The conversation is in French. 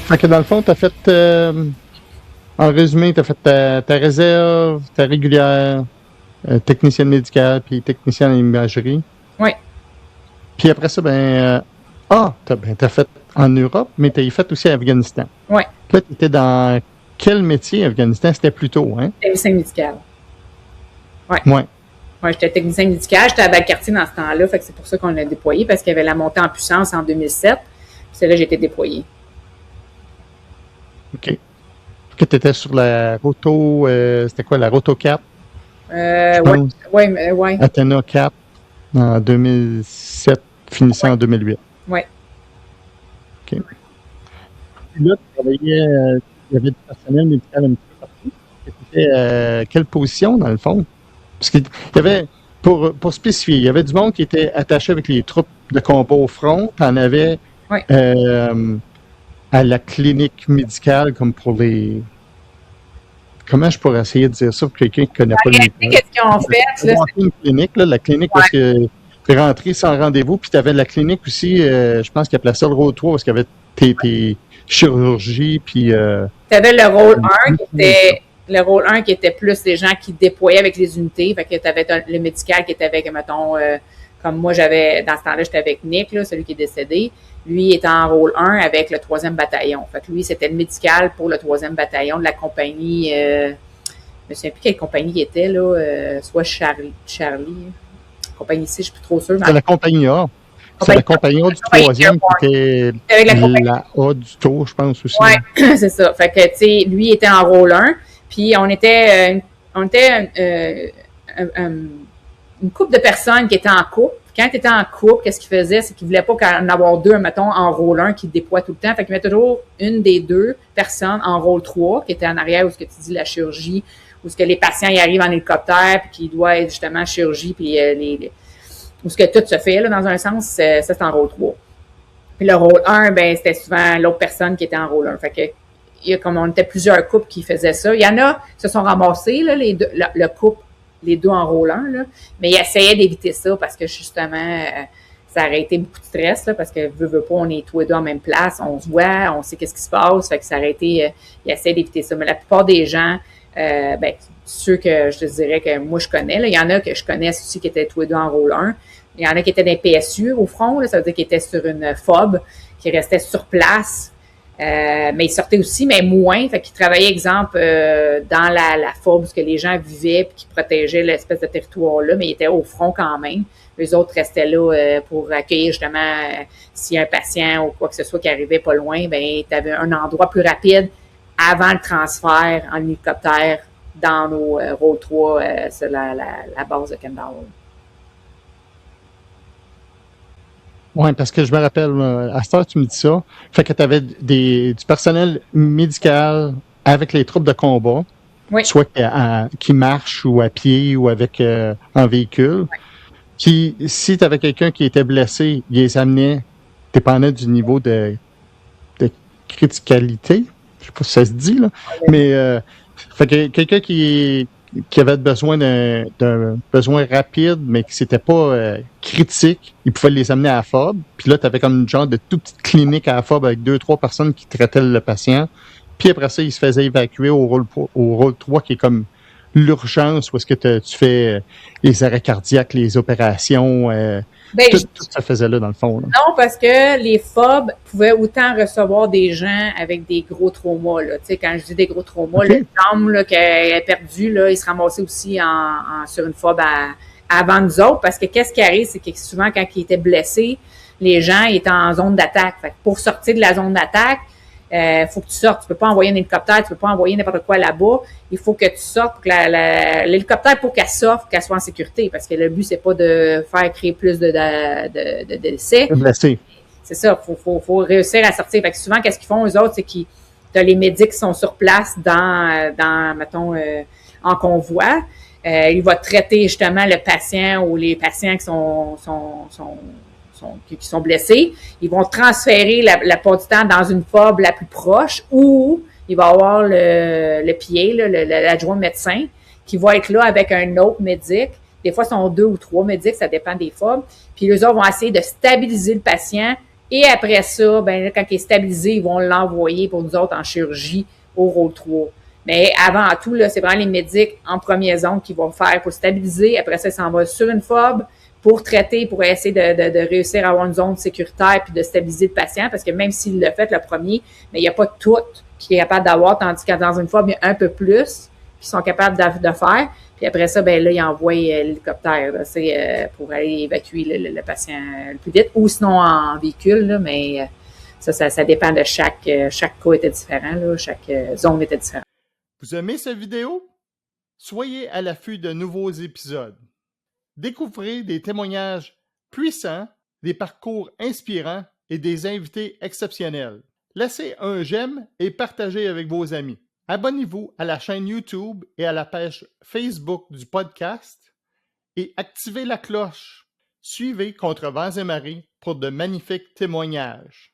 Fait que dans le fond, t'as fait, en résumé, t'as fait ta réserve, ta régulière, technicienne médicale, puis technicienne en imagerie. Oui. Puis après ça, t'as fait en Europe, mais t'as fait aussi à Afghanistan. Oui. Là, t'étais dans quel métier, Afghanistan? C'était plus tôt, hein? Technicien médical. Oui. Ouais. Ouais, j'étais technicien médical, j'étais à Valcartier dans ce temps-là, fait que c'est pour ça qu'on l'a déployé, parce qu'il y avait la montée en puissance en 2007. Puis c'est là que j'ai été déployé. OK. Que tu étais sur la Roto, c'était quoi, la Roto 4? Oui. Athena 4 en 2007, finissant en 2008. Oui. OK. Puis là, tu travaillais, il y avait du personnel médical un petit peu partout. C'était quelle position, dans le fond? Parce qu'il y avait, pour spécifier, il y avait du monde qui était attaché avec les troupes de combat au front, puis on avait à la clinique médicale, comme pour les... Comment je pourrais essayer de dire ça pour quelqu'un qui ne connaît pas le métier? Qu'est-ce qu'ils ont fait? Là, une clinique, là, la clinique parce que tu es rentré sans rendez-vous, puis tu avais la clinique aussi, je pense qu'il appelait ça le rôle 3 parce qu'il y avait tes chirurgies, puis... tu avais le rôle 1 qui était... Le rôle 1 qui était plus les gens qui déployaient avec les unités. Fait que tu avais le médical qui était avec, mettons, comme moi, j'avais, dans ce temps-là, j'étais avec Nick, là, celui qui est décédé. Lui était en rôle 1 avec le 3e bataillon. Fait que lui, c'était le médical pour le 3e bataillon de la compagnie, je me souviens plus quelle compagnie il était, là, soit Charlie. Compagnie C, je suis plus trop sûre. C'est la compagnie A. C'est la compagnie A du 3e qui était la A du tour, je pense aussi. Oui, c'est ça. Fait que, tu sais, lui était en rôle 1. Puis on était une couple de personnes qui étaient en couple. Quand tu étais en couple, qu'est-ce qu'il faisait? C'est qu'il voulait pas en avoir deux, mettons, en rôle 1 qui déploie tout le temps. Fait qu'il met toujours une des deux personnes en rôle 3 qui était en arrière où ce que tu dis la chirurgie, où ce que les patients y arrivent en hélicoptère puis qui doit être justement chirurgie puis où ce que tout se fait là, dans un sens, ça c'est en rôle 3. Puis le rôle 1, ben c'était souvent l'autre personne qui était en rôle 1. Fait que comme on était plusieurs couples qui faisaient ça. Il y en a qui se sont ramassés, là, le couple, les deux en rôle 1, là, mais ils essayaient d'éviter ça parce que justement, ça aurait été beaucoup de stress, là, parce que veut pas, on est tous les deux en même place, on se voit, on sait qu'est-ce qui se passe, fait que ça aurait été, ils essayaient d'éviter ça. Mais la plupart des gens, ceux que je te dirais que moi je connais, là, il y en a que je connais aussi qui étaient tous les deux en rôle 1. Il y en a qui étaient des PSU au front, là, ça veut dire qu'ils étaient sur une FOB, qui restaient sur place. Mais ils sortaient aussi, mais moins. Fait qu'ils travaillaient, exemple, dans la FOB, où que les gens vivaient puis qui protégeaient l'espèce de territoire-là, mais ils étaient au front quand même. Les autres restaient là pour accueillir justement s'il y a un patient ou quoi que ce soit qui arrivait pas loin, ben tu avais un endroit plus rapide avant le transfert en hélicoptère dans nos rôle 3 sur la base de Kendall. Oui, parce que je me rappelle, à cette heure, tu me dis ça. Fait que tu avais du personnel médical avec les troupes de combat, soit qui marchent ou à pied ou avec un véhicule. Puis, si tu avais quelqu'un qui était blessé, il les amenait, dépendait du niveau de criticalité. Je sais pas si ça se dit, là. Mais, fait que quelqu'un qui avait besoin d'un besoin rapide, mais qui c'était pas critique, il pouvait les amener à la FOB. Puis là, tu avais comme une genre de toute petite clinique à la FOB avec 2-3 personnes qui traitaient le patient. Puis après ça, il se faisait évacuer au rôle 3, qui est comme l'urgence, où est-ce que tu fais les arrêts cardiaques, les opérations, tout ça faisait là, dans le fond. Là. Non, parce que les FOB pouvaient autant recevoir des gens avec des gros traumas. Là. Tu sais, quand je dis des gros traumas, le homme qu'elle a perdu, là, il se ramassait aussi sur une FOB avant nous autres, parce que qu'est-ce qui arrive, c'est que souvent, quand ils étaient blessés, les gens étaient en zone d'attaque. Fait que pour sortir de la zone d'attaque, faut que tu sortes. Tu peux pas envoyer un hélicoptère, tu peux pas envoyer n'importe quoi là-bas. Il faut que tu sortes pour que l'hélicoptère, pour qu'elle sorte, qu'elle soit en sécurité. Parce que le but, c'est pas de faire créer plus de décès. C'est ça. Faut réussir à sortir. Fait que souvent, qu'est-ce qu'ils font, eux autres, c'est qu'ils, t'as les médics qui sont sur place mettons, en convoi. Il va traiter justement le patient ou les patients qui qui sont blessés. Ils vont transférer la plupart du temps dans une FOB la plus proche où il va y avoir le PA, l'adjoint médecin, qui va être là avec un autre médic. Des fois, ce sont 2 ou 3 médics, ça dépend des FOB. Puis, eux autres vont essayer de stabiliser le patient Et après ça, ben là, quand il est stabilisé, ils vont l'envoyer pour nous autres en chirurgie au rôle 3. Mais avant tout, là, c'est vraiment les médics en première zone qui vont faire pour stabiliser. Après ça, ils s'en vont sur une fob pour traiter, pour essayer de réussir à avoir une zone sécuritaire puis de stabiliser le patient. Parce que même s'il l'a fait le premier, mais il n'y a pas tout qui est capable d'avoir, tandis que dans une fob, il y a un peu plus qui sont capables de faire. Puis après ça, ben là, ils envoient l'hélicoptère pour aller évacuer le patient le plus vite, ou sinon en véhicule, là, mais ça dépend de chaque cas était différent, là, chaque zone était différente. Vous aimez cette vidéo? Soyez à l'affût de nouveaux épisodes. Découvrez des témoignages puissants, des parcours inspirants et des invités exceptionnels. Laissez un j'aime et partagez avec vos amis. Abonnez-vous à la chaîne YouTube et à la page Facebook du podcast et activez la cloche. Suivez Contre vents et marées pour de magnifiques témoignages.